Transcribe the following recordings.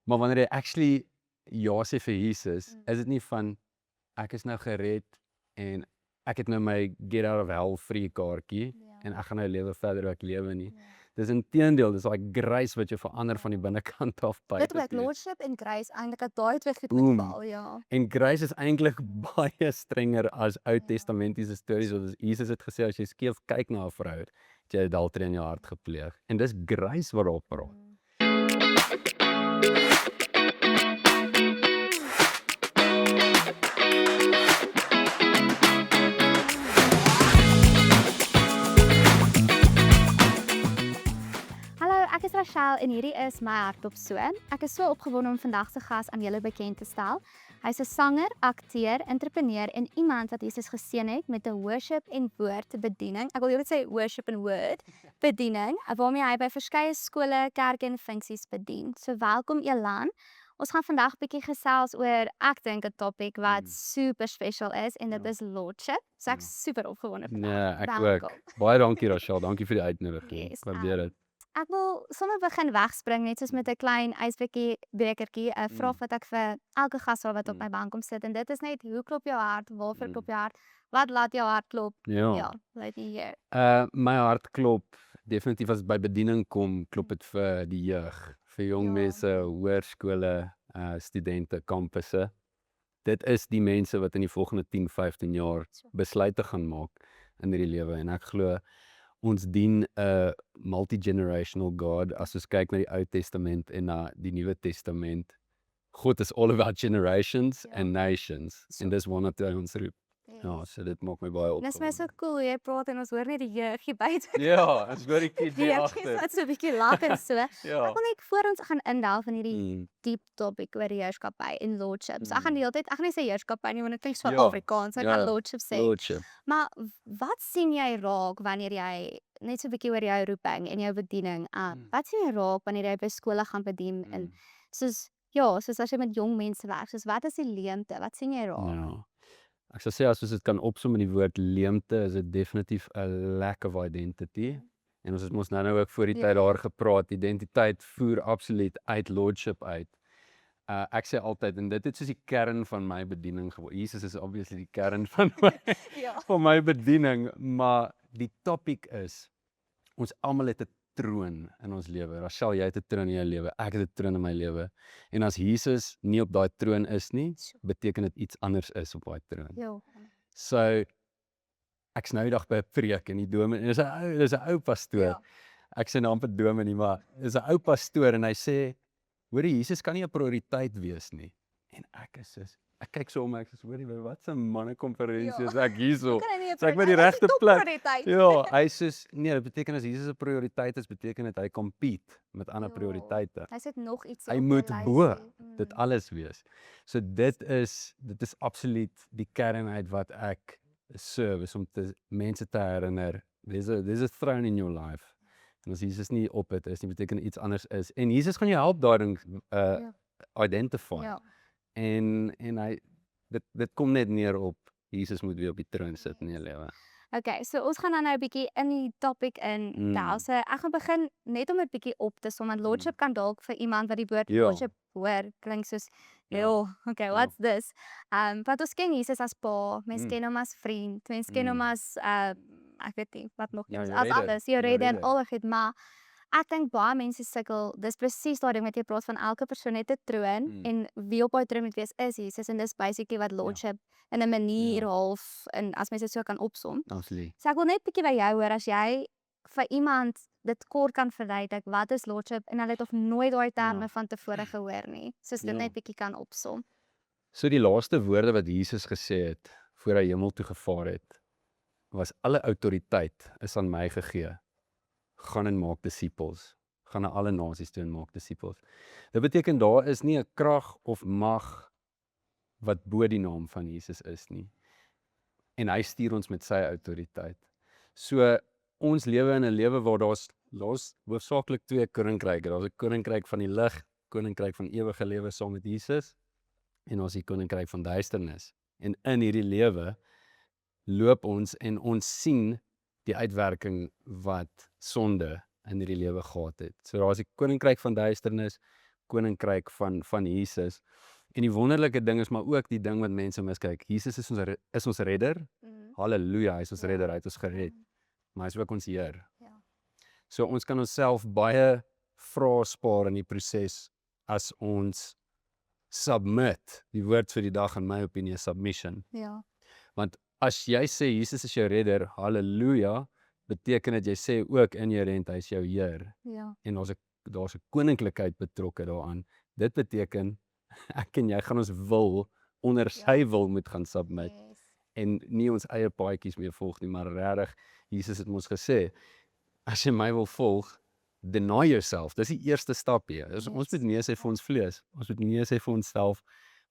Maar wanneer jy actually ja sê vir Jesus, is dit nie van ek is nou gered en ek het nou my get out of hell free kaartjie en ek gaan nou lewe verder hoe ek lewe nie. Dis inteendeel, dis daai grace wat jou verander van die binnekant af Dit buite ook toe. lordship en grace eintlik dat daai twee goed Boom. val, ja. En grace is eintlik baie strenger as Ou Testamentiese stories wat Jesus het gesê as jy skeef kyk na 'n vrou, het jy adultery in jou hart gepleeg. En dis grace wat daarop praat. Hallo, ek is Rachel en hierdie is My Hart op So. Ek is so opgewonde om vandag se gas aan julle bekend te stel. Hy's 'n sanger, akteur, entrepreneur en iemand wat Jesus geseën het met 'n worship en woord bediening. Ek wil net sê worship en word bediening, waarmee hy by verskeie skole, kerke en funksies bedien. So welkom Elan. Ons gaan vandag 'n bietjie gesels oor ek dink 'n topik wat super special is en dit is lordship. So ek super opgewonde vandag. Nee, ek Welkom. ook. Baie dankie Rachel, dankie vir die uitnodiging. Yes, Waardeer dit. Ek wil sommer begin wegspring net soos met 'n klein ysbekertjie, 'n vraag wat ek vir elke gas vra wat op my bank kom sit en dit is net hoe klop jou hart? Waarvoor klop jou hart? Wat laat jou hart klop? Ja, laat nie hier. My hart klop definitief as dit by bediening kom, klop dit vir die jeug, vir jong Ja. mense, hoërskole, studente, kampusse. Dit is die mense wat in die volgende 10, 15 jaar besluite gaan maak in hierdie lewe en ek glo ons dien 'n multi-generational God as ons kyk na die Ou Testament en na die Nuwe Testament. God is all about generations and nations en dis waarna toe hy ons roep. Ja, so dit maak my baie Dit is my so opgewonde. cool hoe jy praat en ons hoor net die jeug hier buite. Ja, ons hoor die kids Die hier jeugkies agter. wat so 'n bietjie lag en so. Ja. Ek wil net voor ons gaan indelf in hierdie diep topik oor heerskappy en lordship. So ek gaan die hele tyd, ek gaan nie sê heerskappy nie want dit klink so Ja, Afrikaans, ek ja, gaan ja. lordship sê. Lordship. Maar wat sien jy raak wanneer jy net so 'n bietjie oor jou roeping en jou bediening, wat sien jy raak wanneer jy by skole gaan bedien en soos soos as jy met jong mense werk, soos wat is die leemte? Wat sien jy raak? Ja. Ek sal sê as ons dit kan opsom in die woord leemte, is dit definitief 'n lack of identity. En ons het mos nou ook voor die tyd daar gepraat, identiteit voer absoluut uit lordship uit. Ek sê altyd en dit het soos die kern van my bediening geword. Jesus is obviously die kern van my van my bediening, maar die topik is ons almal het 'n troon in ons lewe. Rachel, jy het 'n troon in jou lewe. Ek het 'n troon in my lewe. En as Jesus nie op daai troon is nie, beteken dit iets anders is op daai troon. Ja. So ek's nou die dag by 'n preek en die dominee, dis 'n ou pastoor. Ja. Ek sê nou amper dominee, maar dis 'n ou pastoor en hy sê, hoorie, Jesus kan nie 'n prioriteit wees nie. En ek kyk so om ek sê, hoorie, wat 'n mannekonferensie is ek hierso. So ek by die regte plek. Ja, hy sê nee, dit beteken as Jesus 'n prioriteit is, beteken dit hy compete met ander prioriteite. Hy sê nog iets Hy op moet die bo lysie. dit alles wees. So dit is absoluut die kern uit wat ek serve, is om mense te herinner, there's a throne in your life. En as Jesus nie op het is nie, beteken iets anders is. En Jesus gaan jou help daarin identify. Ja. En hy dit kom net neer op Jesus moet weer op die troon sit in jou lewe. Okay, so ons gaan dan nou 'n bietjie in die topic in delf. So ek gaan begin net om dit bietjie op te som want lordship kan dalk vir iemand wat die woord Ja. lordship hoor klink soos okay, what's this? Want ons ken Jesus as pa, mense ken hom as vriend, mense ken hom as ek weet nie wat nog Ja, as jou redder. alles, jou redder en redder. al dit, maar ek dink baie mense sukkel. Dis presies daai ding wat jy praat van elke persoon het 'n troon en wie op daai troon moet wees is Jesus en dis basically wat lordship in 'n manier half en as mense dit so kan opsom. Absoluut. So ek wil net bietjie by jou hoor as jy vir iemand dit kort kan verduidelik wat is lordship en hulle het of nooit daai terme van tevore gehoor nie. Soos dit net bietjie kan opsom. So die laaste woorde wat Jesus gesê het voor hy hemel toe gevaar het, was alle autoriteit is aan my gegee. Gaan en maak disippels. Gaan na alle nasies toe en maak disippels. Dit beteken daar is nie 'n krag of mag wat bo die naam van Jesus is nie. En hy stuur ons met sy autoriteit. So ons lewe in 'n lewe waar daar's hoofsaaklik twee koninkryke. Daar's 'n koninkryk van die lig, koninkryk van ewige lewe saam met Jesus en ons die koninkryk van duisternis. En in hierdie lewe loop ons en ons sien die uitwerking wat sonde in hierdie lewe gehad het. So daar's die koninkryk van duisternis, koninkryk van Jesus. En die wonderlike ding is maar ook die ding wat mense miskyk. Jesus is ons redder. Halleluja, hy is ons redder, hy het ons gered. Maar hy is ook ons Heer. Ja. So ons kan onsself baie vrae spaar in die proses as ons submit. Die woord vir die dag in my opinie is submission. Ja. Want as jy sê Jesus is jou redder, halleluja, beteken dit jy sê ook inherënt hy is jou Heer. Ja. En daar's 'n koninklikheid betrokke daaraan. Dit beteken ek en jy gaan ons wil onder sy wil moet gaan submit Yes. en nie ons eie paadjies meer volg nie, maar regtig Jesus het ons gesê, as jy my wil volg, deny yourself. Dis die eerste stap hier. Ons moet nee sê vir ons vlees. Ons moet nee sê vir onsself.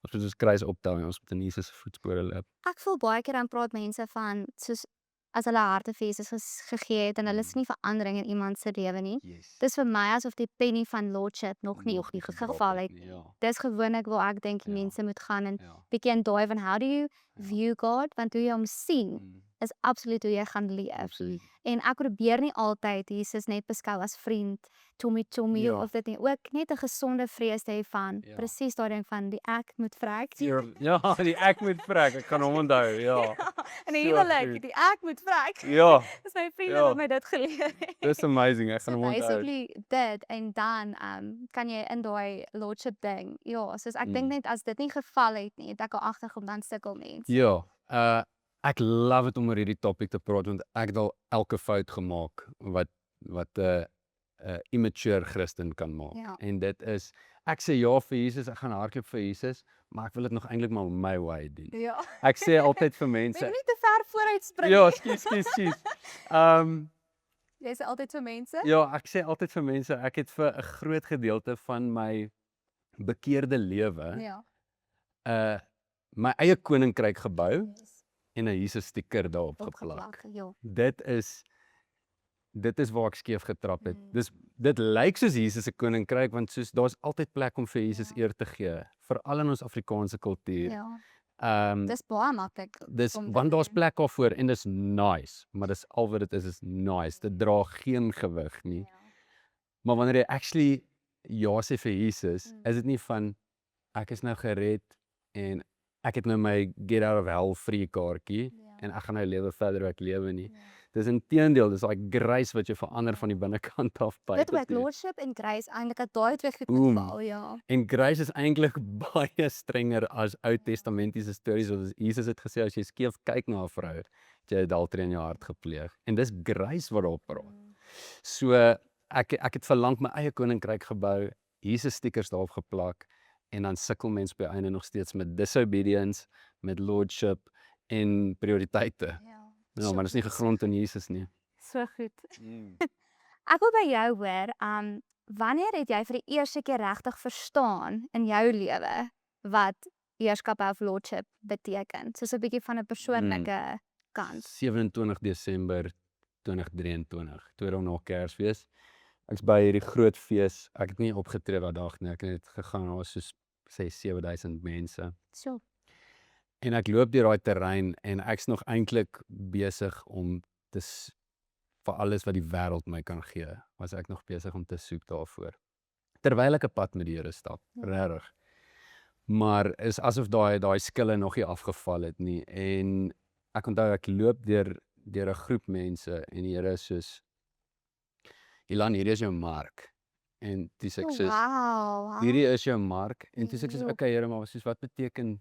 Ons moet ons kruis optel en ons moet in Jesus se voetspore loop. Ek voel baie keer dan praat mense van soos as hulle harte vir Jesus gegee het en hulle sien nie verandering in iemand se lewe nie. Yes. Dis vir my asof die penny van lordship nog nie op die geval het. Ja. Dis gewoonlik waar ek dink Ja. mense moet gaan en Ja. bietjie in daai van how do you Ja. view God, want hoe jy hom sien Mm, is absoluut hoe jy gaan leef. absoluut. En ek probeer nie altyd Jesus net beskou as vriend, tommy Ja. of dit nie, ook net 'n gesonde vrees te hê van Ja. presies daai ding van die ek moet vrek. Ja, die ek moet vrek. Ek kan hom onthou. Ja. En die So huwelik, goed. die ek moet vrek. Ja, Dis my vriende Ja. wat my dit geleer het. dis amazing. Ek gaan So hom onthou. basically dit en dan kan jy in daai lordship ding. Ja, soos ek dink net as dit nie geval het nie, het ek al agtergekom dan sukkel mense. Ja, ek love dit om oor hierdie topic te praat want ek het al elke fout gemaak wat 'n immature Christen kan maak. Ja. En dit is ek sê ja vir Jesus, ek gaan hardloop vir Jesus, maar ek wil dit nog eintlik maar my way doen. Ja. Ek sê altyd vir Jy mense, moet nie te ver vooruit spring. ja, nie. skus. Jy sê altyd vir mense? Ja, ek sê altyd vir mense, ek het vir 'n groot gedeelte van my bekeerde lewe my eie koninkryk gebou Yes. en 'n Jesus sticker daarop geplak. Opgeplak, ja. Dit is waar ek skeef getrap het. Mm. Dit lyk soos Jesus se koninkryk want soos daar's altyd plek om vir Jesus Ja. eer te gee, veral in ons Afrikaanse kultuur. Ja. Dis baie maklik. om te Want daar's doen. plek daarvoor en dis nice, maar dis al wat dit is nice. Dit dra geen gewig nie. Ja. Maar wanneer jy actually ja sê vir Jesus, Mm. is dit nie van ek is nou gered en ek het nou my get out of hell free kaartjie Ja. en ek gaan nou lewe verder hoe ek lewe nie. Ja. Dis inteendeel, dis daai grace wat jy verander van die binnekant af Dit buite ook toe. lordship en grace eintlik dat daai twee goed Boom. moet val, ja. En grace is eintlik baie strenger as Ou Testamentiese stories wat Jesus het gesê as jy skeef kyk na 'n vrou, het jy adultery in jou hart gepleeg. En dis grace wat daarop praat. So ek het verlang my eie koninkryk gebou, Jesus stickers daarop geplak en dan sukkel mense by einde nog steeds met disobedience, met lordship en prioriteite. Ja, maar dit is nie gegrond in Jesus nie. So goed. Ek wil by jou hoor, wanneer het jy vir die eerste keer regtig verstaan in jou lewe wat heerskap of lordship beteken? Soos 'n bietjie van 'n persoonlike kant. 27 Desember 2023, 2 dae na Kersfees. Ek's by hierdie groot fees. Ek het nie opgetree daai dag nie. Ek het net gegaan, daar was soos sê 7000 mense. So. En ek loop deur daai terrein en ek's nog eintlik besig om vir alles wat die wêreld my kan gee, was ek nog besig om te soek daarvoor. Terwyl ek 'n pad met die Here stap, regtig. Maar is asof daai skille nog nie afgeval het nie en ek onthou ek loop deur 'n groep mense en die Here is soos Ilan, hierdie is jou mark. En dis ek sê Wow. hierdie is jou mark en toe sê ek soos okay Here, maar soos wat beteken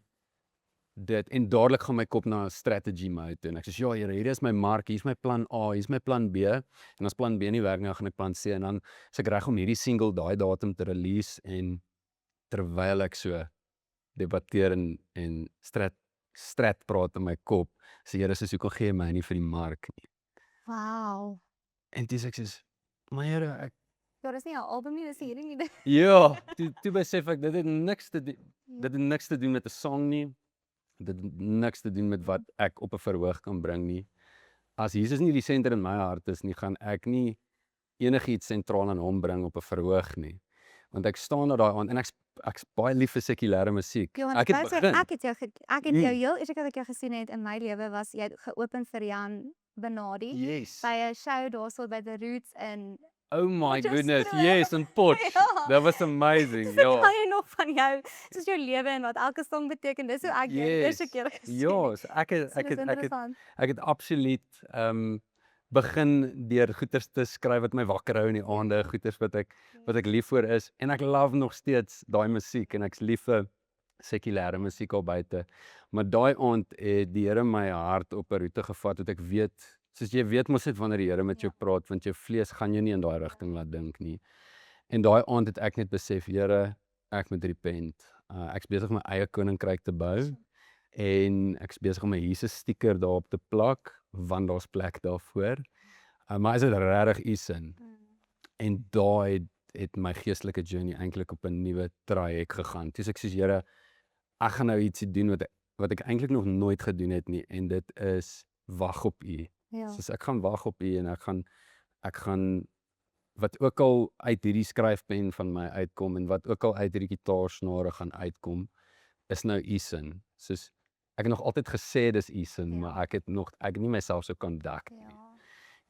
dit en dadelik gaan my kop na strategy mode toe en ek sê ja Here, hierdie is my mark, hier's my plan A, hier's my plan B en as plan B nie werk nie, dan gaan ek plan C en dan is ek reg om hierdie single daai datum te release en terwyl ek so debatteer en strat praat in my kop, sê Here, soos hoekom gee jy my nie vir die mark nie. Wow. En dis ek sê maar Here, ek Ja, dis nie 'n album nie, dis hierdie nie. ja, toe besef ek dit het niks te doen met 'n song nie. Dit het niks te doen met wat ek op 'n verhoog kan bring nie. As Jesus nie die senter in my hart is nie, gaan ek nie enigiets sentraal aan hom bring op 'n verhoog nie. Want ek staan daar daai aand en ek's baie lief vir sekulêre musiek. Ja, want Ek het ek begin. het jou heel eers ek jou gesien het in my lewe was jy het geopen vir Jan Benadi Yes. by 'n show daarso by The Roots in Oh my Potchefstroom. goodness, yes, in Potch. Ja. That was amazing, Dis vertel ja. jy nog van soos jou lewe en wat elke song beteken. Dis hoe ek jou die eerste Yes. keer gesien Ja, het. so ek het So ek dis het ek het interessant. ek het absoluut begin deur goeters te skryf wat my wakker hou in die aande, goeters wat ek lief vir is en ek love nog steeds daai musiek en ek's lief vir sekulêre musiek al buite. Maar daai aand het die Here my hart op 'n roete gevat wat ek weet, soos jy weet mos net wanneer die Here met jou praat, want jou vlees gaan jou nie in daai rigting laat dink nie. En daai aand het ek net besef, Here, ek moet repent. Ek's besig om my eie koninkryk te bou en ek's besig om 'n Jesus sticker daarop te plak want daar's plek daarvoor. Maar is dit regtig u sin? En daai het my geestelike journey eintlik op 'n nuwe traject gegaan. Toe ek sê, Here, ek gaan nou ietsie doen wat ek eintlik nog nooit gedoen het nie en dit is wag op u. Ja. Soos ek gaan wag op u en ek gaan wat ook al uit hierdie skryfpen van my uitkom en wat ook al uit hierdie gitaarsnare gaan uitkom, is nou u sin. Soos ek het nog altyd gesê dis u sin, maar ek het nie myself so kan dak nie. Ja.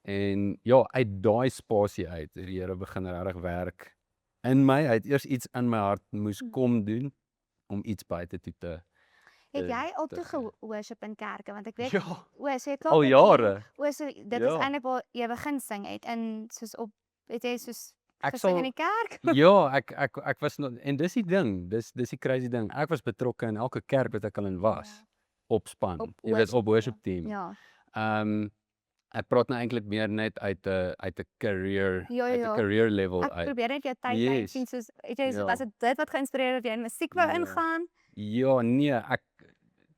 En ja, uit daai spasie uit, het die Here begin regtig werk in my. Hy het eers iets in my hart moes kom doen om iets buite toe te Het jy al toe geworship in kerke? Want ek weet, Ja, so jy klaar al jare. so dit is Ja. eintlik waar jy begin sing het en soos het jy soos Ek gesing sal in die kerk? Ja, ek was nog en dis die ding, dis die crazy ding. Ek was betrokke in elke kerk wat ek al in was. Op span, jy weet, op worship team. Ja. Ek praat nou eintlik meer net uit 'n career, Ja, uit 'n ja. career level Ek uit. probeer net jou tyd Yes. sien soos het jy Ja. was dit wat geïnspireer het dat jy in musiek wou Ja. ingaan? Ja, nee,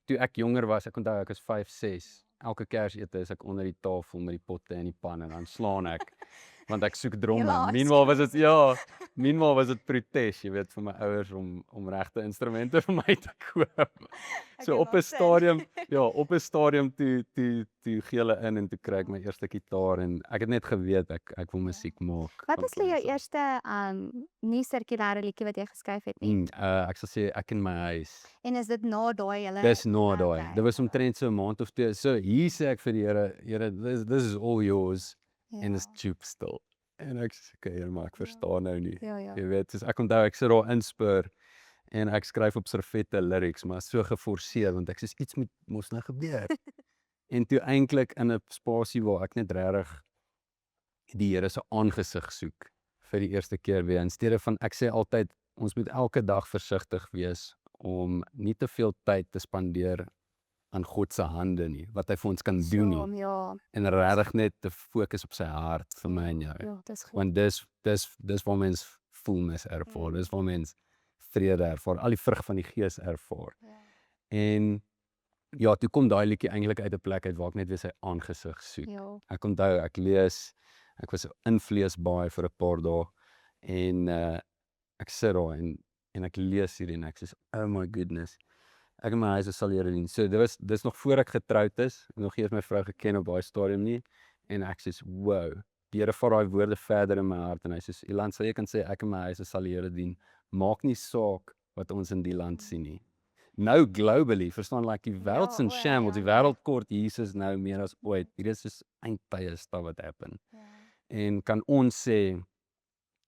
toe ek jonger was, ek onthou ek is 5, 6. Elke Kersete is ek onder die tafel met die potte en die pan en dan slaan ek want ek soek dromme. Helaas. Meanwhile was dit protes, jy weet, vir my ouers om regte instrumente vir my te koop. So Okay, op 'n maak sin. stadium toe gee hulle in en toe kry ek my eerste gitaar en ek het net geweet ek wil musiek maak. Wat van was jou kleins af. eerste nie sirkulêre liedjie wat jy geskryf het nie? Ek sal sê Ek in my huis. En is dit na daai hele Dis na daai. Okay. Dit was omtrent so 'n maand of 2. So hier sê ek vir die Here, this is all yours en is tube stil. En ek sê, okay, Here, maar ek verstaan nou nie. Ja, ja. Jy weet, soos ek onthou ek sit daar inspur en ek skryf op servette lyrics, maar so geforseer want ek sê iets moet mos nou gebeur. En toe eintlik in 'n spasie waar ek net regtig die Here se aangesig soek vir die eerste keer weer. In steede van ek sê altyd ons moet elke dag versigtig wees om nie te veel tyd te spandeer aan God se hande nie, wat hy vir ons kan doen nie. Ja, En regtig net te fokus op sy hart vir my en jou. ja, dis goed. Want dis waar mens fullness ervaar, dis waar mens vrede ervaar, al die vrug van die Gees ervaar. Ja. En ja, toe kom daai liedjie eintlik uit 'n plek uit waar ek net weer sy aangesig soek. Ja. Ek onthou ek was in Vleesbaai vir 'n paar dae en ek sit daar en ek lees hierdie en ek sê, oh my goodness. Ek en my huis sal Here dien. So dis nog voor ek getroud is, nog nie eens my vrou geken op daai stadium nie en ek sê, wow. Die Here vat daai woorde verder in my hart en hy sê, Ilan, sal jy kan sê ek en my huis sal die Here dien. Maak nie saak wat ons in die land sien nie. Nou globally, verstaan, like die wêreld's in shambles, die wêreld kort Jesus nou meer as ooit. Hier is soos eindtye stuff wat happen. En kan ons sê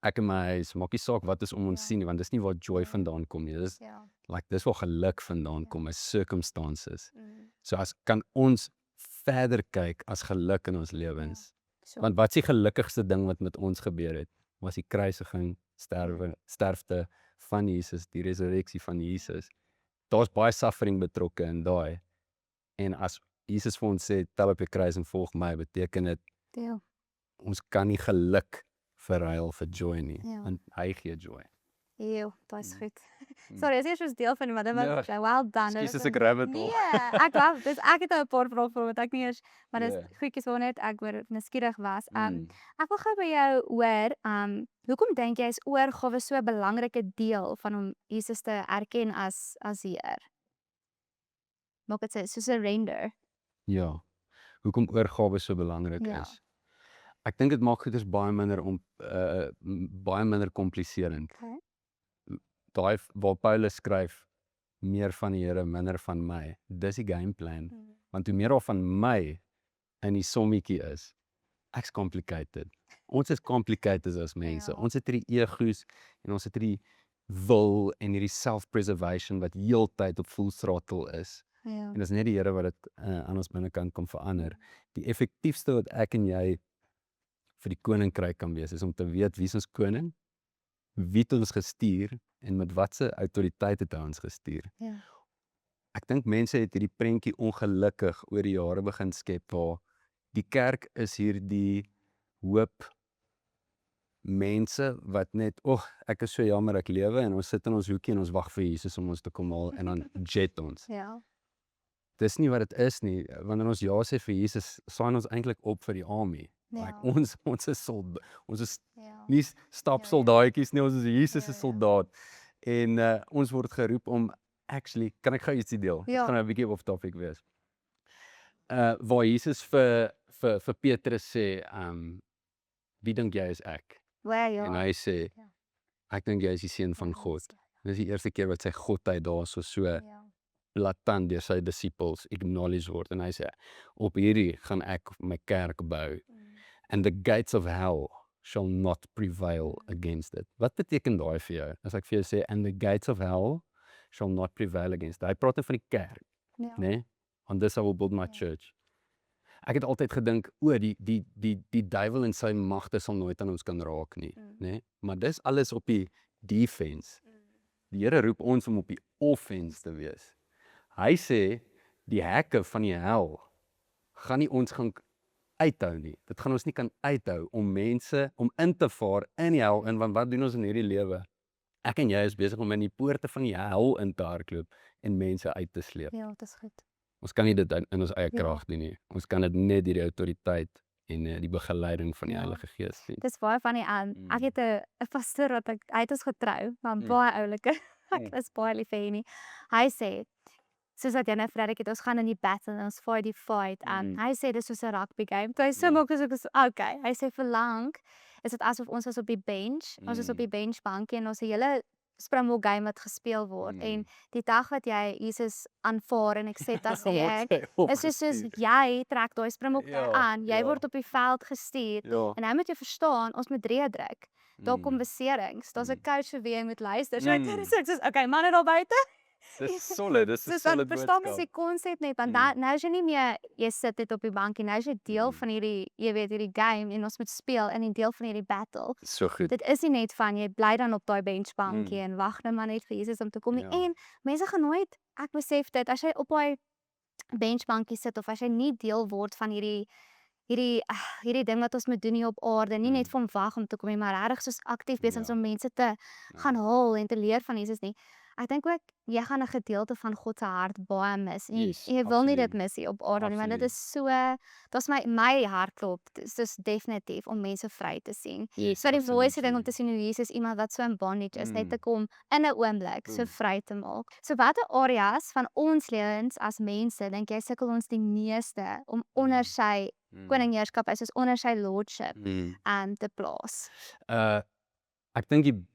ek en my huis, maak nie saak wat is om ons sien nie, want dis nie waar joy vandaan kom nie. Dis Ja. dis waar geluk vandaan kom, is circumstances. Mm. So as kan ons verder kyk as geluk in ons lewens. So, Want wat is die gelukkigste ding wat met ons gebeur het? Was die kruisiging, sterfte van Jesus, die resurreksie van Jesus. Daar's baie suffering betrokke in daai. En as Jesus vir ons sê, tel op jou kruis en volg my, beteken dit deel. ons kan nie geluk verruil vir joy nie, Ja. want hy gee joy. Eeuw, dat is goed. Sorry, as eers was deel van die, maar dit was Ja, well done. Skus Dit as was ek rabbit hole. Nee, ek love dit. Ek het nou 'n paar vrae vir wat ek nie eers, maar dis Ja. goedjies waar net ek oor nuuskierig was. Mm. Ek wil gou by jou hoor, hoekom dink jy is oorgawe so 'n belangrike deel van om Jesus te erken as Heer? Maak dit so surrender. Ja. Hoekom oorgawe so belangrik Ja. is. Ek dink dit maak goeders baie minder kompliserend. Okay. Daai waar Paulus skryf meer van die Here, minder van my. Dis die gameplan. Want hoe meer daar van my in die sommetjie is, ek's complicated. Ons is complicated as mense. Ja. Ons het hierdie egos en ons het hierdie wil en hierdie self-preservation wat heeltyd op full throttle is. Ja. En dis net die Here wat dit aan ons binnekant kom verander. Die effektiefste wat ek en jy vir die koninkryk kan wees, is om te weet wie is ons koning, wie het ons gestuur en met watse autoriteit het hy ons gestuur. Ja. Ek dink mense het hierdie prentjie ongelukkig oor die jare begin skep waar die kerk is hierdie hoop mense wat net, ek is so jammer ek lewe en ons sit in ons hoekie en ons wag vir Jesus om ons te kom haal en dan jet ons. Ja. Dis nie wat dit is nie. Wanneer ons ja sê vir Jesus, sign ons eintlik op vir die army. Ja. Like, ons is ons is Ja. nie stapsoldaatjies nie, ons is Jesus se Ja, ja. soldaat. En ons word geroep om actually, kan ek gou ietsie deel? Ja. Dit gaan 'n bietjie off topic wees. Waar Jesus vir Petrus sê, wie dink jy is ek? Wel En ja. hy sê, Ja. ek dink jy is die seun van God. Dis die eerste keer wat sy godheid daar so Ja. blaatant deur sy disippels acknowledge word. En hy sê, op hierdie gaan ek my kerk bou. And the gates of hell shall not prevail against it. Wat beteken daai vir jou? As ek vir jou sê, and the gates of hell shall not prevail against it. Hy praat van die kerk, Ja. né? On this I will build my church. Ek het altyd gedink, die duiwel en sy magte sal nooit aan ons kan raak nie, né? Maar dis alles op die defense. Die Here roep ons om op die offense te wees. Hy sê, die hekke van die hel gaan nie ons gaan uithou nie. Dit gaan ons nie kan uithou om mense, om in te vaar in die hel, want wat doen ons in hierdie lewe? Ek en jy is besig om in die poorte van die hel in te hardloop en mense uit te sleep. Ja, dit is goed. Ons kan nie dit in ons eie Ja. krag doen nie. Ons kan dit net deur die autoriteit en die begeleiding van die Ja. Heilige Gees doen. Dis baie van die ek het 'n pastoor wat hy het ons getrou, maar baie oulike. Ek is baie lief vir hom. Hy sê, soos wat jy nou verduidelik het, ons gaan in die battle en ons fight die fight. Hy sê dis soos 'n rugby game. Toe hy so maak as ek is okay. Hy sê vir lank is dit asof ons is op die bench, ons is op die benchbankie en ons 'n hele Springbok game wat gespeel word en die dag wat jy Jesus aanvaar en accept as die ek, is soos jy trek daai Springbok aan, jy word op die veld gestuur en hy moet jy verstaan, ons moet drie druk. Daar kom beserings, daar's 'n coach vir wie jy moet luister. So ek sê, okay, manne daar buite. Dis solid, dis 'n solid verstaan mens boodskap. die konsep net, want nou is jy nie meer, jy sit dit op die bankie, nou is jy deel van hierdie, jy weet, hierdie game en ons moet speel in die deel van hierdie battle. So goed. Dit is nie net van jy bly dan op daai benchbankie en wag nou maar net vir Jesus om te kom nie. Ja. En mense gaan nooit, ek besef dit, as jy op daai benchbankie sit of as jy nie deel word van hierdie ding wat ons moet doen hier op aarde, nie net van wag om te kom nie, maar regtig soos aktief besig om mense te gaan haal en te leer van Jesus nie. Ek dink ook jy gaan 'n gedeelte van God se hart baie mis. En Yes, jy wil nie dit absoluut. mis hier op aarde nie, want dit Absoluut. is so, dit's my hart klop. Dit is definitief om mense vry te sien. Yes, So die mooiste ding om absolutely. te sien hoe Jesus iemand wat so in bondage is, net te kom in 'n oomblik so vry te maak. So watter areas van ons lewens as mense dink jy sukkel ons die meeste om onder sy koningeerskap, soos onder sy lordship te plaas? Ek dink die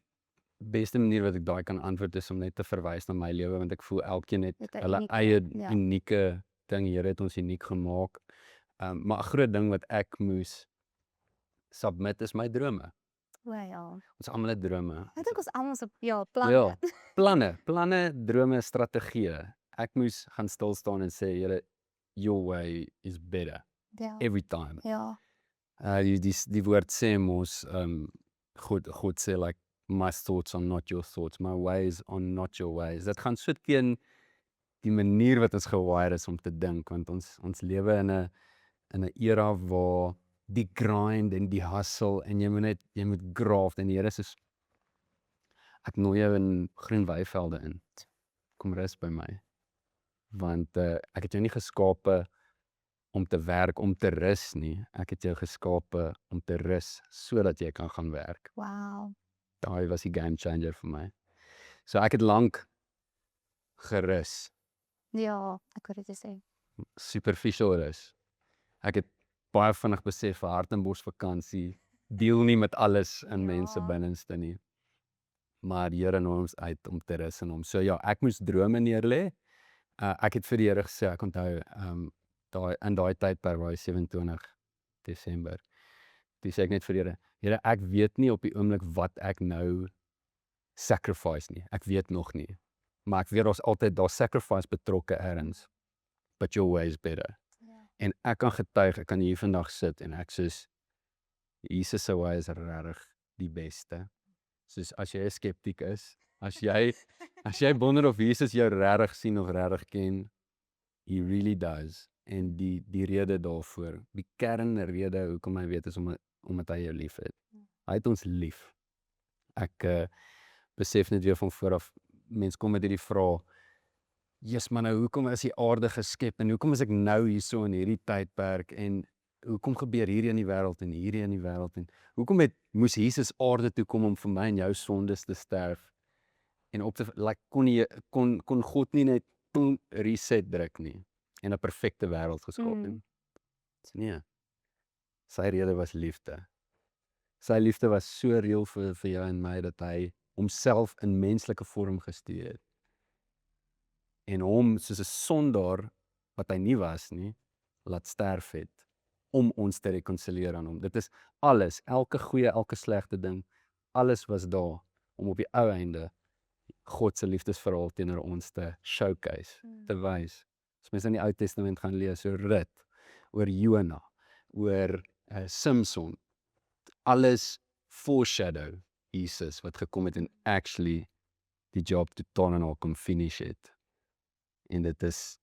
beste manier wat ek daai kan antwoord is om net te verwys na my lewe, want ek voel elkeen het Met 'n hulle unieke, eie ja. unieke ding. Here het ons uniek gemaak. Maar 'n groot ding wat ek moes submit is my drome. Wel, Ons almal het drome. ek dink ons almal so planne. Ja, planne, drome, strategieë. Ek moes gaan stil staan en sê, Here, your way is better Ja. every time. Ja. Die woord sê mos, God sê like, my thoughts are not your thoughts, my ways are not your ways. Dit gaan so teen die manier wat ons gewire is om te dink, want ons lewe in 'n era waar die grind en die hustle en jy moet graaf en die Here sê, ek nooi jou in groen weivelde in. Kom rus by my. Want ek het jou nie geskape om te werk, om te rus nie. Ek het jou geskape om te rus sodat jy kan gaan werk. Wow. Daai was die game changer vir my. So ek het lank gerus, Ja, ek hoor dit jy sê. superficial rus. Ek het baie vinnig besef 'n Hartenbos vakansie deel nie met alles in mense binneste nie. Maar die Here nooi ons uit om te rus in hom. So ja, ek moes drome neerlê. Ek het vir die Here gesê, ek onthou in daai tydperk waar 27 Desember. toe sê ek net vir Here, Here, ek weet nie op die oomblik wat ek nou sacrifice nie. Ek weet nog nie. Maar ek weet daar's sacrifice betrokke ergens. But your way is better. En ek kan getuig, ek kan hier vandag sit en ek soos Jesus se way is regtig die beste. Soos as jy 'n skeptiek is, as jy wonder of Jesus jou regtig sien of regtig ken, he really does. En die rede daarvoor, die kernrede hoekom hy weet is omdat hy jou liefhet. Hy het ons lief. Ek besef net weer van vooraf, mense kom met hierdie vraag, Jesus, maar nou hoekom is die aarde geskep en hoekom is ek nou hierso in hierdie tydperk en hoekom gebeur hierdie in die wêreld en hierdie in die wêreld en hoekom moes Jesus aarde toe kom om vir my en jou sondes te sterf en op te kon God nie net reset druk nie en 'n perfekte wêreld geskep het. Nee. Sy rede was liefde. Sy liefde was so reël vir jou en my dat hy homself in menslike vorm gestuur het. En hom soos 'n sondaar wat hy nie was nie, laat sterf het om ons te rekonsilieer aan hom. Dit is alles, elke goeie, elke slegte ding, alles was daar om op die ou einde God se liefdesverhaal teenoor ons te showcase, te wys. As mens in die Ou Testament gaan lees oor Rut, oor Jona, oor Samson, alles foreshadow Jesus wat gekom het en actually die job totaal en al kom finish het. En dit is,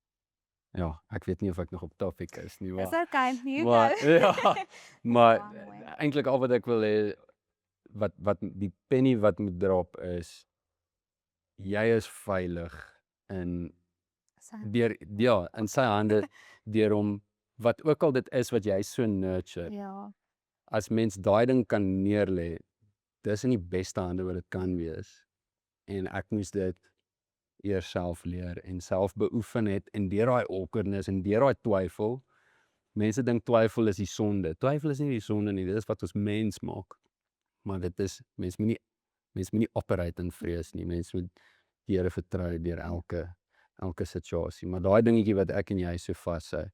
ja, ek weet nie of ek nog op topic is nie, Dis okay, you maar go. ja, maar Mooi. eintlik al wat ek wil hê, wat die penny wat moet drop is, jy is veilig in in sy hande, deur hom, wat ook al dit is wat jy so nurture, Ja. as mens daai ding kan neerlê, dis in die beste hande wat dit kan wees. En ek moes dit eers self leer en self beoefen het en deur daai awkwardness en deur daai twyfel. Mense dink twyfel is die sonde. Twyfel is nie die sonde nie, dit is wat ons mens maak. Maar dit is, mens moet nie operate in vrees nie. Mens moet die Here vertrou deur elke situasie. Maar daai dingetjie wat ek en jy so vashou,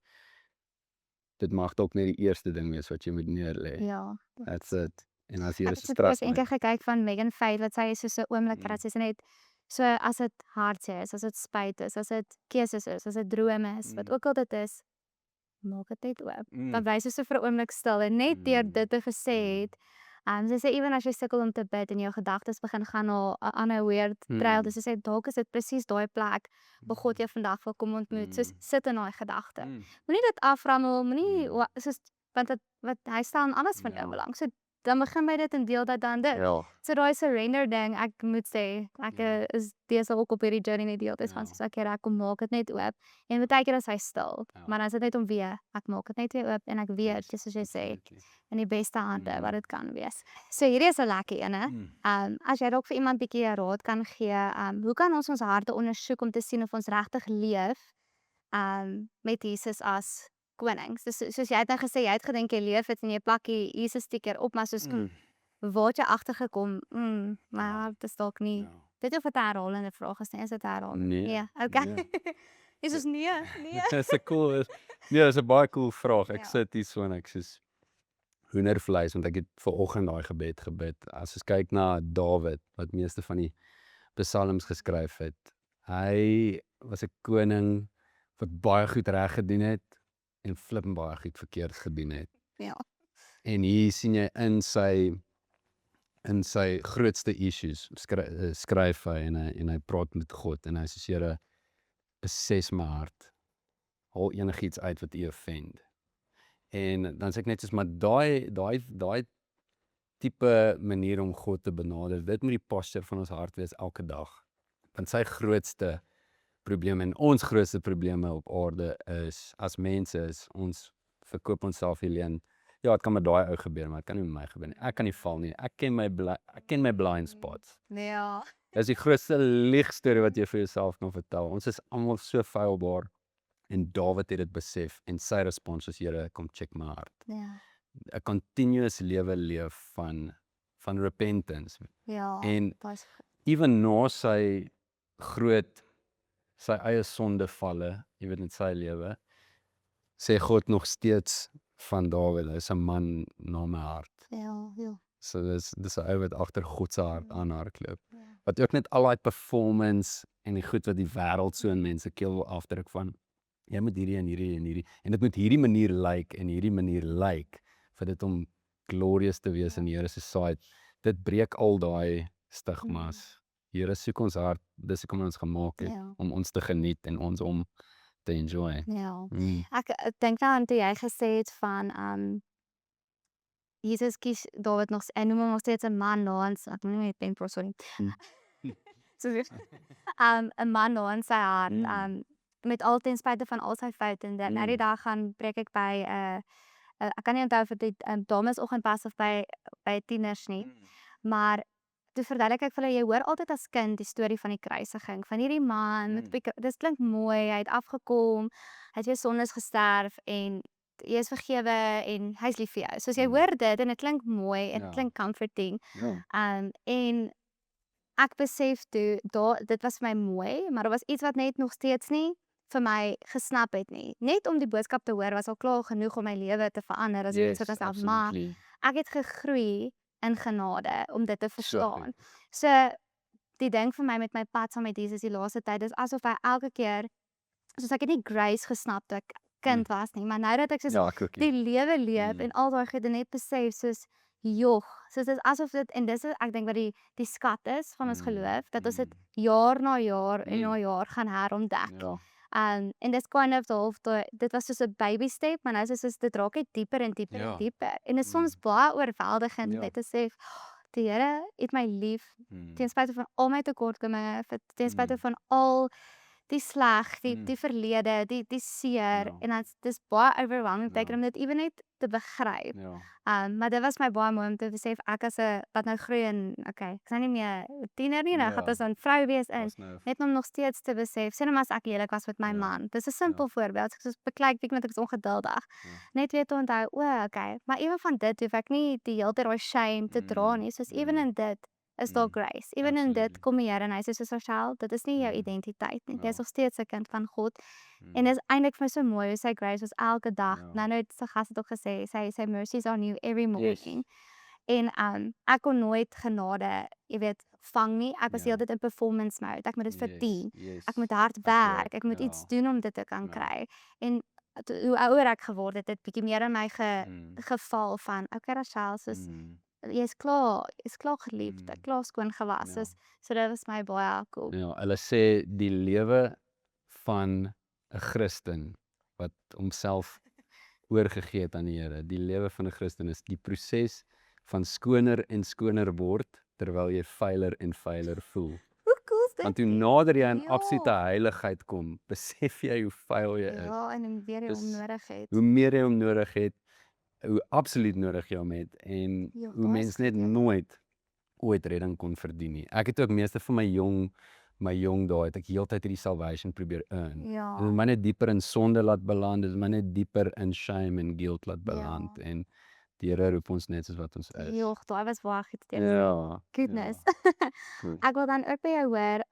dit mag dalk net die eerste ding wees wat jy moet neerlê. Ja. That's it. En as jy Ek is het straf. eintlik gekyk van Megan Faith wat sy is so 'n oomblik dat sy sê net so as dit hartseer is, as dit spyt is, as dit keuses is, as dit drome is, wat ook al dit is, maak dit net oop. Dan bly sy so vir 'n oomblik stil en net deur dit te gesê het, sy sê ewen as jy sukkel om te bid en jou gedagtes begin gaan na 'n ander weird trail, dis sy sê dalk is dit presies daai plek waar God jou vandag wil kom ontmoet. Soos sit in daai gedagte. Moenie dit aframmel, moenie soos want wat hy staan alles van jou belang. So dan begin by dit en deel dat dan dit. Ja. So daai surrender ding, ek moet sê, ek is deesdae ook op hierdie journey net deeltyd van soos ek kom maak dit net oop. En baie keer is hy stil, maar dan is dit net om weer, ek maak dit net weer oop en ek weet, soos jy sê, in die beste hande wat dit kan wees. So hierdie is 'n lekker ene. As jy dalk vir iemand bietjie 'n raad kan gee, hoe kan ons harte ondersoek om te sien of ons regtig leef met Jesus as koning? Soos jy het nou gesê, jy het gedink jy leef dit en jy plak die Jesus sticker op, maar soos waar het jy agtergekom? My hart is dalk nie. Dit of 'n herhalende vraag is nie, is dit herhaling? Nee. Okay. Dis is nee. Dis 'n cool, dis 'n baie cool vraag. Ek sit hier so en ek soos hoendervleis, want ek het vanoggend daai gebed. As ons kyk na Dawid, wat meeste van die psalms geskryf het, hy was 'n koning wat baie goed reg gedoen het en flippend baie goed verkeerd gedoen het. Ja. En hier sien jy in sy grootste issues skryf hy en hy praat met God en hy sê, Here, beses my hart, haal enigiets uit wat u offend. En dan sê ek net soos, maar daai tipe manier om God te benader, dit moet die posture van ons hart wees elke dag. Want sy grootste probleem en ons grootste probleme op aarde is, as mense is, ons verkoop onsself alleen. Ja, het kan met daai ou gebeur, maar het kan nie met my gebeur nie. Ek kan nie val nie. Ek ken my blind spots. Ja. Dis die grootste liegstorie wat jy vir jouself kan vertel. Ons is almal so feilbaar en Dawid het dit besef en sy respons is, Here, kom check my hart. Ja. 'n Continuous lewe leef van repentance. Ja. En Pas. ewen na sy eie sondevalle, jy weet in sy lewe, sê God nog steeds van Dawid, hy is 'n man na my hart. Ja, ja. So dis 'n ou wat agter God se hart aanhardloop. Ja. Wat ook net al daai performance en die goed wat die wêreld so in mense keel wil afdruk van jy moet hierdie en hierdie en hierdie en dit moet hierdie manier lyk en hierdie manier lyk vir dit om glorious te wees in die Here se sight. Dit breek al daai stigmas. Here soek ons hart, dis hoekom hy ons gemaak het Ja. om ons te geniet en ons om te enjoy. Ja. Mm. Ek dink nou aan toe jy gesê het van Jesus kies Dawid nog en noem hom nog steeds 'n man na ek moet nie meer pen pro sorry. Sorry. 'n man na in sy hart, met al ten spyte van al sy foute en nou die dag gaan preek ek by ek kan nie onthou of dit damesoggendpas of by tieners nie, maar toe verduidelik ek vir hulle jy hoor altyd as kind die storie van die kruisiging van hierdie man met dis klink mooi, hy het afgekom, hy het weer sondes gesterf en jy is vergewe en hy's lief vir jou. Soos jy hoor dit en dit klink mooi en dit klink comforting. Ja. En ek besef toe dit was vir my mooi, maar daar was iets wat net nog steeds nie vir my gesnap het nie. Net om die boodskap te hoor was al klaar genoeg om my lewe te verander as ek dit myself maar ek het gegroei in genade om dit te verstaan. So die ding vir my met my pad saam met Jesus die laaste tyd is asof hy elke keer soos ek het nie grace gesnap toe ek kind was nie, maar nou dat ek soos die lewe leef en al daai goed net besef soos joh, soos dit is asof dit en dis ek dink wat die skat is van ons geloof dat ons dit jaar na jaar en na jaar gaan herontdek. Ja. En dis kind of dit was soos 'n baby step, maar nou is dit soos dit raak net dieper en dieper en dieper. En dit is soms baie oorweldigend om net te sê die Here het my lief ten spyte van al my tekortkominge, ten spyte van al die sleg, die verlede, die seer en dis baie overwhelming teken om dit ewen net te begryp. Maar dit was my baie mooi om te besef ek as 'n wat nou groei en okay, ek is nou nie meer 'n tiener nie, nou gaan ons 'n vrou wees en net om nog steeds te besef, sê net maar as ek eerlik was met my man. Dis 'n simpel voorbeeld, ek soos beklei ek met ek is ongeduldig. Net weer te onthou, okay, maar ewen van dit hoef ek nie die hele tyd daai shame te dra nie, soos ewen in dit is daar grace. Ewen in dit kom die Here en hy sê soos Rachel, dit is nie jou identiteit nie. Jy is nog steeds 'n kind van God. En dis eintlik vir my so mooi hoe sy grace was elke dag. Nou het sy gas het ook gesê, sy mercies are new every morning. En ek kon nooit genade, jy weet, vang nie. Ek was heeltyd in performance mode. Ek moet dit verdien. Ek moet hard werk. Ek moet iets doen om dit te kan kry. En hoe ouer ek geword het, het bietjie meer in my geval van okay Rachel, soos jy is klaar geliefd, klaar skoon gewas. So dit was my baie cool. Ja, hulle sê die lewe van 'n Christen wat homself oorgegee het aan die Here. Die lewe van 'n Christen is die proses van skoner en skoner word terwyl jy vuiler en vuiler voel. Hoe cool is dit? Want hoe nader jy aan absolute heiligheid kom, besef jy hoe vuil jy is. Ja, en hoe meer jy hom nodig het. Hoe meer jy hom nodig het, hoe absoluut nodig jy hom het en hoe mens net nooit ooit redding kon verdien nie. Ek het ook meeste van my jong dae het ek heeltyd hierdie salvation probeer earn. Dit het my net dieper in sonde laat beland, dit het my net dieper in shame en guilt laat beland en die Here roep ons net soos wat ons is. Joh, daai was baie goed. Goodness. Ek wil dan ook by jou hoor,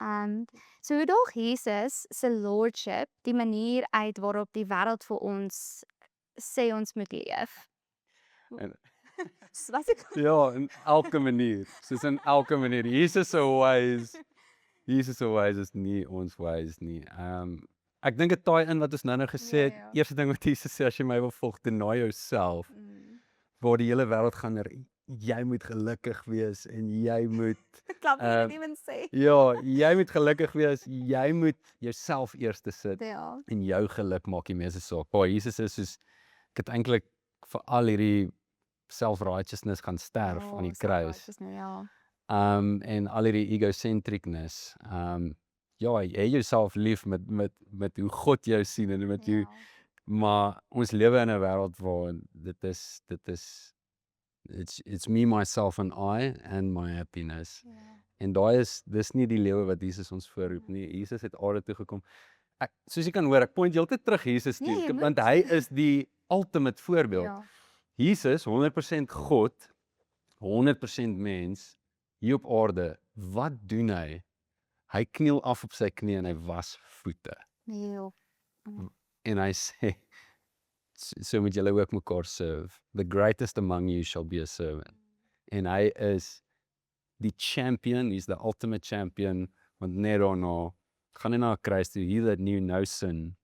so hoe daag Jesus se lordship die manier uit waarop die wêreld vir ons sê ons moet leef. Ja, in elke manier. Soos in elke manier. Jesus so wise is nie ons wise nie. Ek dink dit taai in wat ons nou gesê het. Eerste ding wat Jesus sê as jy my wil volg, deny jouself. Waar die hele wêreld gaan jy moet gelukkig wees en jy moet ja, jy moet gelukkig wees, jy moet jouself eerste sit en jou geluk maak die meeste saak. Maar Jesus is soos ek het eintlik vir al hierdie self-righteousness gaan sterf aan die kruis. En al hierdie egocentricness. Jy jouself lief met hoe God jou sien en met hoe maar ons lewe in 'n wêreld waar dit is it's me, myself and I and my happiness. En dis nie die lewe wat Jesus ons voorroep nie. Jesus het aarde toe gekom. Soos jy kan hoor, ek point heeltyd terug Jesus toe, want hy is die ultimate voorbeeld. Jesus, 100% God, 100% mens, hier op aarde, wat doen hy? Hy kniel af op sy knie en hy was voete. En hy sê, so moet julle ook mekaar serve. The greatest among you shall be a servant. En hy is die champion, he's the ultimate champion, want net daarna gaan hy na 'n kruis toe, he that knew no sin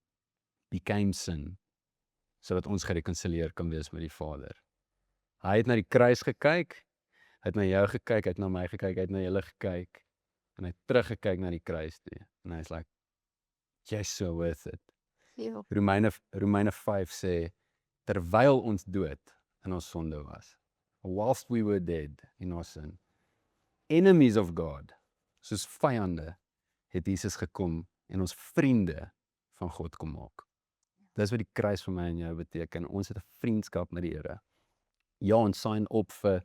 became sin, sodat ons gerekonsilieer kan wees met die Vader. Hy het na die kruis gekyk, hy het na jou gekyk, hy het na my gekyk, hy het na julle gekyk, en hy het teruggekyk na die kruis toe, en hy's like, jy's so worth it. Ja. Romeine 5 sê, terwyl ons dood in ons sonde was, whilst we were dead in our sin, enemies of God, soos vyande, het Jesus gekom en ons vriende van God kom maak. Dis wat die kruis vir my en jou beteken. Ons het 'n vriendskap met die Here. Ja, ons sign op vir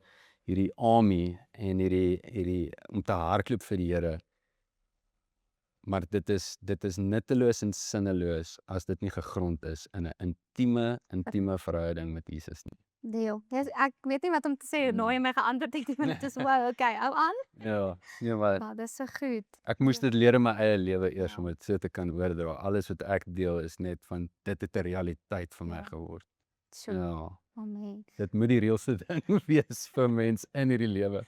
hierdie army en hierdie om te hardloop vir die Here. Maar dit is nutteloos en sinneloos as dit nie gegrond is in 'n intieme verhouding met Jesus nie. Deel. Dis ek weet nie wat om te sê, nou jy my geantwoord het, maar dit is wow, okay, hou aan. Ja, nee, maar Maar dis so goed. ek moes dit leer in my eie lewe eers Ja. om dit so te kan oordra. Alles wat ek deel is net van dit het 'n realiteit vir my Ja. geword. So, Ja, amen. dit moet die realste ding wees vir mens in hierdie lewe.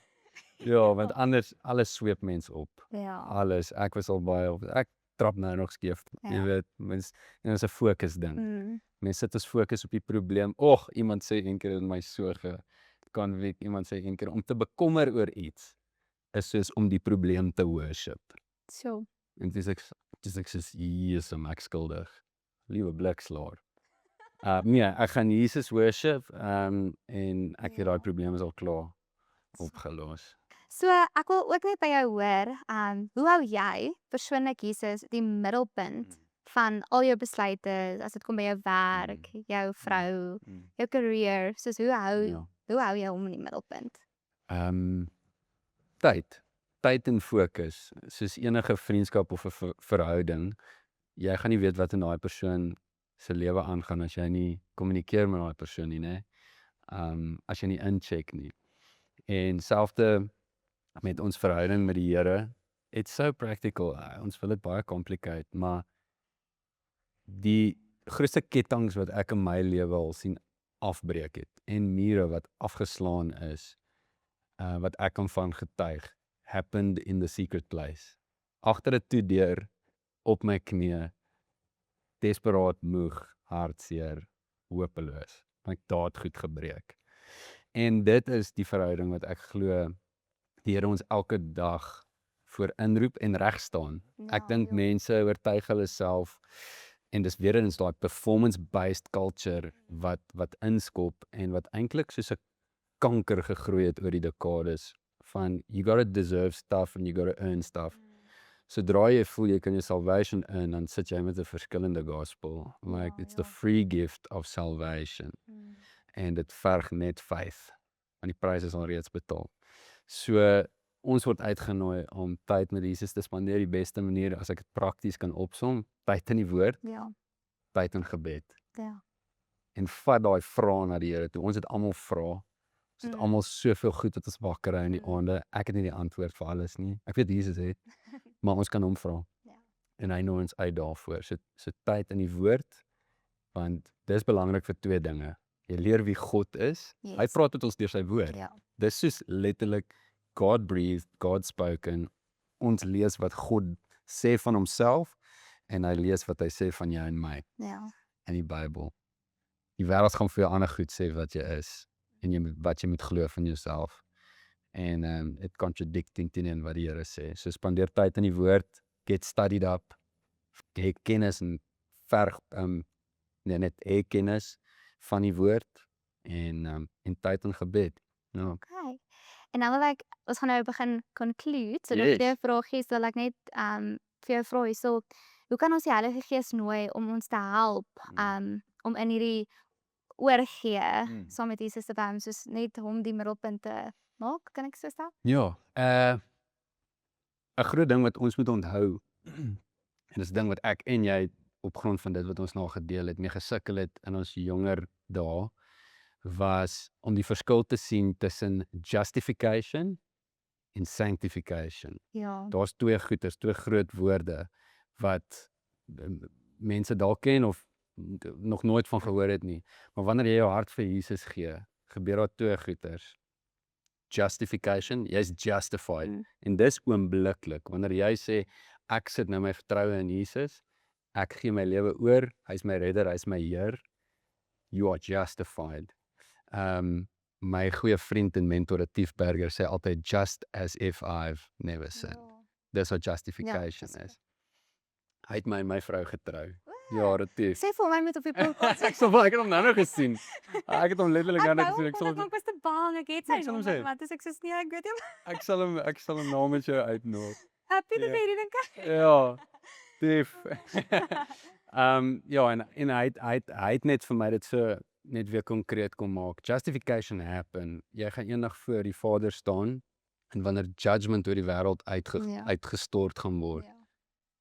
Ja, want anders alles sweep mens op. Ja. Alles. Ek was al baie op. Ek trap nou nog skeef. Jy Ja. weet, mens is 'n fokus ding. Mm. Mense sit ons fokus op die probleem. Och, iemand sê een keer in my kan weet iemand sê een keer om te bekommer oor iets is soos om die probleem te worship. So, En dis ek soos Jesus, ek skuldig. Liewe blikslaer. Nee, ek gaan Jesus worship en ek het daai Ja. probleem is al klaar opgelos. so ek wil ook net by jou hoor, hoe hou jy persoonlik Jesus die middelpunt van al jou besluite, as dit kom by jou werk, jou vrou, jou career, soos hoe hou jy hom in die middelpunt? Tyd en fokus, soos enige vriendskap of 'n verhouding, jy gaan nie weet wat in daai persoon se lewe aangaan as jy nie kommunikeer met daai persoon nie, né? As jy nie incheck nie. En selfde met ons verhouding met die Here, it's so practical. Ons wil dit baie complicate, maar die grootste ketTINGs wat ek in my lewe al sien afbreek het en mure wat afgeslaan is, wat ek kan van getuig, happened in the secret place. Agter 'n toedeur, op my knieë, desperaat, moeg, hartseer, hopeloos. My daad goed gebreek. En dit is die verhouding wat ek glo die Here ons elke dag voor inroep en reg staan. Ek dink mense oortuig hulle self en dis weer eens daai performance-based culture wat inskop en wat eintlik soos 'n kanker gegroei het oor die dekades van you gotta deserve stuff and you gotta earn stuff. Sodra jy voel jy kan jou salvation earn, dan sit jy met 'n verskillende gospel. Like it's the free gift of salvation. En dit verg net faith. Want die prys is al reeds betaal. So ons word uitgenooi om tyd met Jesus te spandeer. Die beste manier as ek dit prakties kan opsom, tyd in die woord, Ja, tyd in gebed. ja. En vat daai vrae na die Here toe. Ons het almal vrae. Ons het almal soveel goed wat ons wakker hou in die aande. Ek het nie die antwoord vir alles nie. Ek weet Jesus het, maar ons kan hom vra. Ja. En hy nooi ons uit daarvoor. So tyd in die woord, want dis belangrik vir twee dinge. Jy leer wie God is. Yes. Hy praat met ons deur sy woord. Ja. Dis soos letterlik God breathed, God spoken. Ons lees wat God sê van homself en hy lees wat hy sê van jou en my Ja. in die Bybel. Die wêreld gaan vir jou ander goed sê wat jy is en wat jy moet glo van jouself. En it contradicting teen wat die Here sê. So spandeer tyd in die woord, get studied up, hê kennis en verg net hê kennis van die woord en tyd in gebed. Ja. Okay. En dan wil ek, ons gaan nou begin conclude, so Yes. dat jy 'n vraagie is, wil ek net vir jou vra hierso, hoe kan ons die Heilige Gees nooi om ons te help om in hierdie oorgee saam met Jesus te bly, soos net hom die middelpunt te maak, kan ek so stel? Ja, 'n groot ding wat ons moet onthou en dis 'n ding wat ek en jy op grond van dit wat ons nou gedeel het, mee gesukkel het in ons jonger dae, was om die verskil te sien tussen justification en sanctification. Ja. Daar's twee groot woorde wat mense dalk ken of nog nooit van gehoor het nie. Maar wanneer jy jou hart vir Jesus gee, gebeur daar twee goeters. Justification, jy's justified. En dis oombliklik. Wanneer jy sê, ek sit nou my vertroue in Jesus, ek gee my lewe oor, hy's my redder, hy's my Heer, you are justified. My goeie vriend en mentor Retief Berger sê altyd, just as if I've never sinned. Dis wat justification is. Hy het my en my vrou getrou. Ja, Retief. Sê vir my met op die podcast. Ek het hom nou nog gesien. Ek het hom letterlik nou nog gesien. Ek was te bang, ek het sy Ek sal hom nommer, sê. maar dis ek soos nee, ek weet nie. Ek sal hom namens jou uitnooi. Happy the Ja. baby dink ek. Ja, Tief. Ja, en hy het net vir my dit so net weer konkreet kom maak. Justification happen. Jy gaan eendag voor die Vader staan en wanneer judgment oor die wêreld Ja. uitgestort gaan word,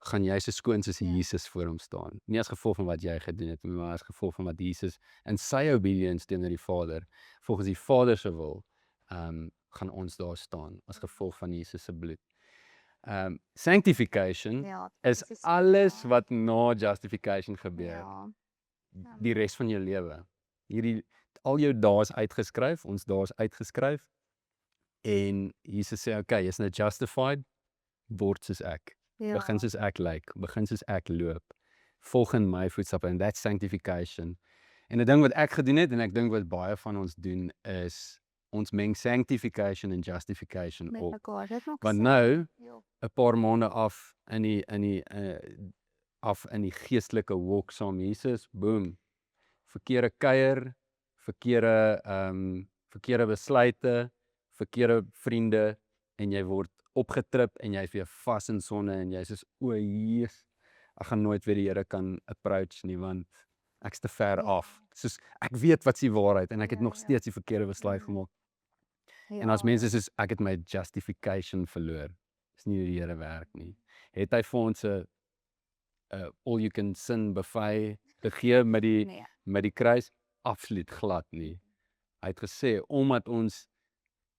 gaan jy so skoon soos Jesus voor hom staan. Nie as gevolg van wat jy gedoen het, maar as gevolg van wat Jesus in sy obedience teenoor die Vader, volgens die Vader se wil, gaan ons daar staan as gevolg van Jesus se bloed. Sanctification is alles wat na justification gebeur. Die res van jou lewe. Al jou dae is uitgeskryf, ons dae is uitgeskryf. En Jesus sê, okay, jy's nou justified, word soos ek. Begin soos ek lyk, begin soos ek loop. Volg in my voetstappe, and that's sanctification. En 'n ding wat ek gedoen het, en ek dink wat baie van ons doen, is ons meng sanctification en justification Met op. mekaar, dit maak Want sin. nou, Ja. 'n paar maande af in die geestelike walk saam Jesus, boom, verkeerde kuier, verkeerde besluite, verkeerde vriende, en jy word opgetrip en jy is weer vas in sonde en jy sê, o Jesus, ek gaan nooit weer die Here kan approach nie, want ek's te ver af. Soos ek weet wat se waarheid en ek het nog steeds die verkeerde besluit gemaak. En as mense soos ek het my justification verloor. Dis nie hoe die Here werk nie. Het hy vir ons 'n all you can sin buffet gegee met die kruis? Absoluut glad nie. Hy het gesê omdat ons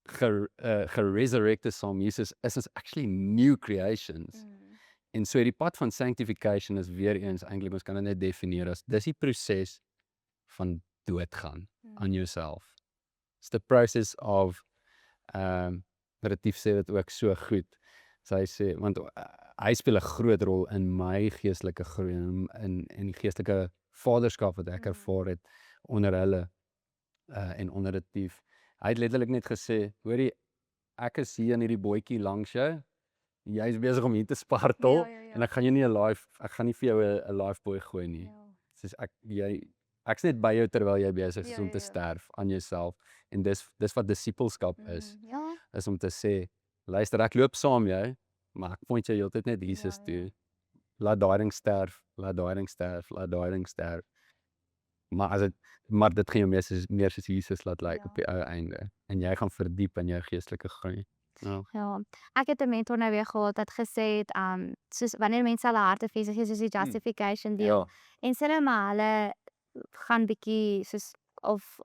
geresurrect is saam Jesus, is ons actually new creations. En so die pad van sanctification is weer eens eintlik ons kan dit net definieer as dis die proses van doodgaan aan jouself. It's the process of Retief sê dit ook so goed. So hy sê want hy speel 'n groot rol in my geestelike groei en die geestelike vaderskap wat ek ervaar het onder hulle en onder Retief. Hy het letterlik net gesê, hoorie, ek is hier in hierdie bootjie langs jou. Jy is besig om hier te spartel en ek gaan jou nie ek gaan nie vir jou 'n lifebuoy gooi nie. Soos ek's net by jou terwyl jy besig is om te sterf aan jouself. En dis wat disippelskap is. Is om te sê, luister, ek loop saam jou, maar ek point jou heeltyd net Jesus toe. Laat daai ding sterf, laat daai ding sterf, laat daai ding sterf. Maar dit gaan jou meer soos Jesus laat lyk op die ou einde. En jy gaan verdiep in jou geestelike groei. Ja, ek het 'n mentor nou weer gehad wat gesê het, soos wanneer mense hulle harte vestig is, soos die justification deel. En sê nou maar hulle gaan bietjie soos of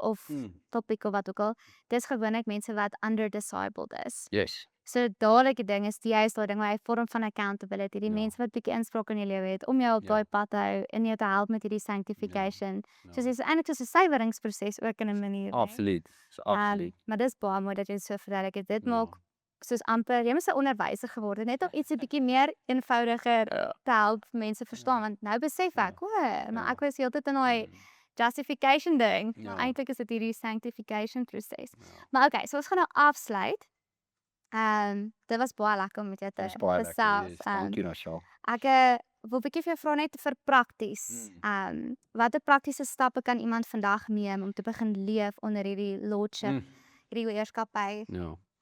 topic of wat ook al. Dis gewoonlik mense wat under-discipled is. Yes. So dadelike ding is die juiste ding, waar hy vorm van accountability, die mense wat bietjie inspraak in jou lewe het, om jou op daai pad te hou en jou te help met hierdie sanctification. So dis eintlik soos 'n suiweringsproses ook in 'n manier. Absoluut. Absoluut. Maar dis baie mooi dat jy so verduidelik het. Dit maak soos amper, jy moet 'n onderwyser geword het, net om ietsie bietjie meer eenvoudiger te help mense verstaan, want nou besef ek, maar ek was heeltyd in daai justification ding, maar eintlik is dit hierdie sanctification proses. Maar okay, so ons gaan nou afsluit. Dit was baie lekker om met jou te gesels. Dankie, Rachel. Ek wil bietjie vir jou vra net vir prakties. Watter praktiese stappe kan iemand vandag neem om te begin leef onder hierdie lordship, hierdie heerskappy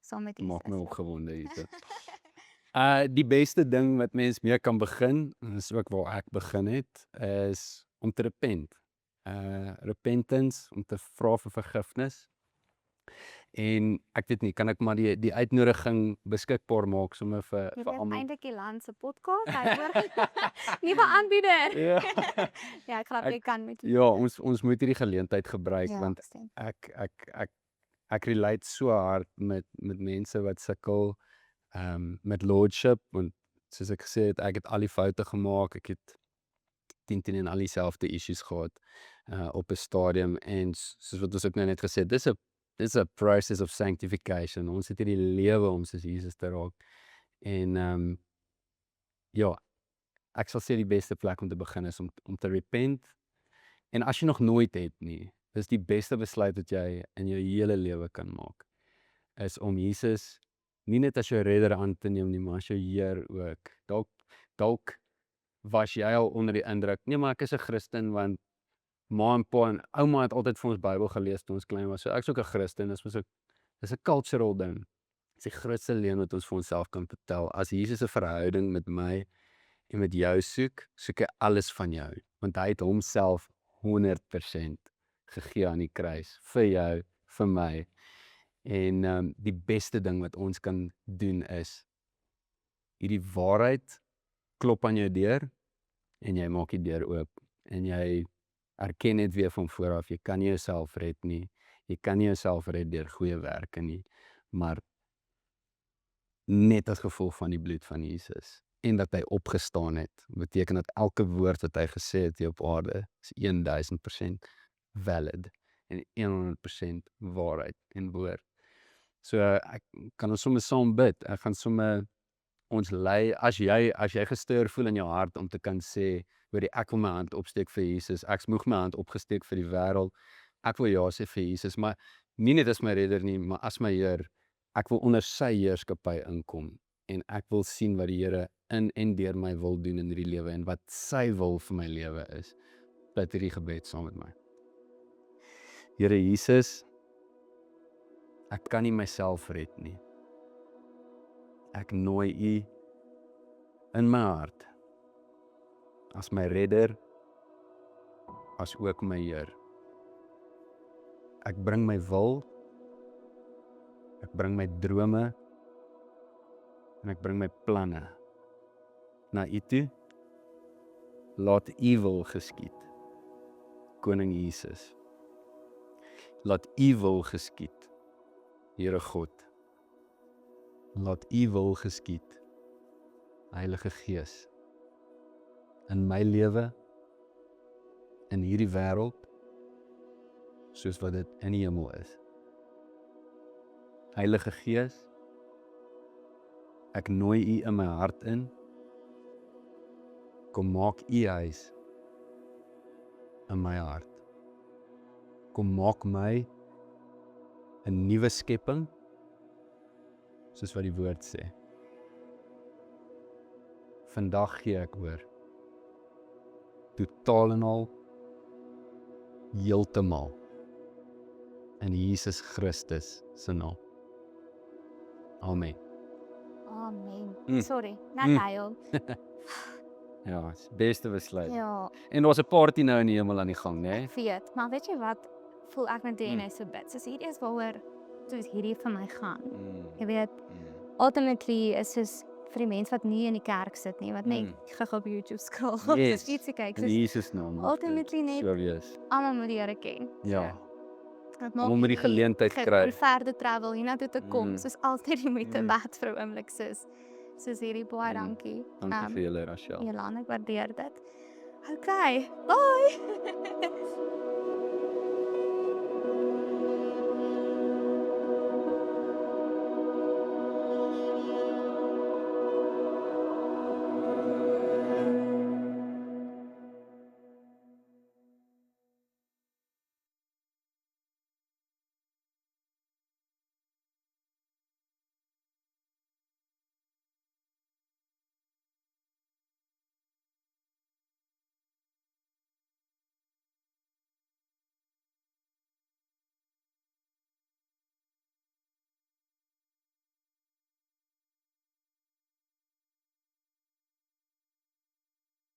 saam met Jesus? Maak my opgewonde hier. Die beste ding wat mens mee kan begin, en dis ook waar ek begin het, is om te repent. Repentance, om te vra vir vergifnis. En ek weet nie, kan ek maar die uitnodiging beskikbaar maak sommer vir almal. Eintlik die land se podcast, hy hoor. Nuwe aanbieder. Ja, ek grap jy kan met Ja, ons moet hierdie geleentheid gebruik want ek relate so hard met mense wat sukkel met lordship, want soos ek gesê het, ek het al die foute gemaak, ek het 10 en al dieselfde issues gehad op 'n stadium en soos wat ons ook nou net gesê het, dis 'n process of sanctification. Ons het hierdie lewe om soos Jesus te raak. En ja, ek sal sê die beste plek om te begin is om te repent. En as jy nog nooit het nie, dis die beste besluit wat jy in jou hele lewe kan maak, is om Jesus nie net as jou redder aan te neem nie, maar as jou Heer ook. Dalk was jy al onder die indruk, nee, maar ek is 'n Christen want ma en pa en ouma het altyd vir ons Bybel gelees toe ons klein was. So ek's ook 'n Christen, dis 'n cultural ding. Dis die grootste leuen wat ons vir onsself kan vertel. As Jesus 'n verhouding met my en met jou soek hy alles van jou, want hy het homself 100% gegee aan die kruis, vir jou, vir my. En die beste ding wat ons kan doen is, hierdie waarheid klop aan jou deur, en jy maak die deur oop, en jy erken net weer van vooraf, jy kan nie jouself red nie, jy kan nie jouself red deur goeie werke nie, maar net as gevolg van die bloed van Jesus, en dat hy opgestaan het, beteken dat elke woord wat hy gesê het hier op aarde, is 1000% valid, en 100% waarheid en woord. So ek kan ons sommer saam bid, ek gaan sommer ons lei, as jy gestuur voel in jou hart om te kan sê, hoor ek wil my hand opsteek vir Jesus, ek moeg my hand opgesteek vir die wêreld, ek wil ja sê vir Jesus, maar nie net as my redder nie, maar as my Heer, ek wil onder sy heerskappy inkom, en ek wil sien wat die Here in en deur my wil doen in hierdie lewe, en wat sy wil vir my lewe is. Bid hierdie gebed saam met my. Here Jesus, ek kan nie myself red nie. Ek nooi U in my hart, as my redder, as ook my Heer. Ek bring my wil, ek bring my drome, en ek bring my planne na U toe. Laat U wil geskied, Koning Jesus. Laat U wil geskied, Here God. Laat U wil geskied, Heilige Gees, in my lewe, in hierdie wêreld, soos wat dit in die hemel is. Heilige Gees, ek nooi U in my hart in, kom maak U huis in my hart. Kom maak my 'n nuwe skepping, soos wat die woord sê. Vandag gee ek oor, totaal en al, heeltemal, in Jesus Christus se naam. Amen. Amen. Sorry, net huil. Ja, is beste besluit. Ja, En daar's 'n party nou in die hemel aan die gang, né? ek weet, maar weet jy wat, voel ek net doen so bid. Soos hierdie is waaroor soos hierdie vir my gaan. Jy weet, ultimately is soos vir die mense wat nie in die kerk sit nie, wat net gou op YouTube scroll, Yes. soos ietsie kyk, In soos Jesus naam. ultimately net So wees. almal moet die Here ken. Ja. Dit Almal moet die geleentheid kry. Om verder travel hiernatoe te kom, soos altyd die moeite Mm. werd vir 'n oomblik soos hierdie baie dankie. Dankie vir julle, Rachel. Jolanda, ek waardeer dit. Okay, bye.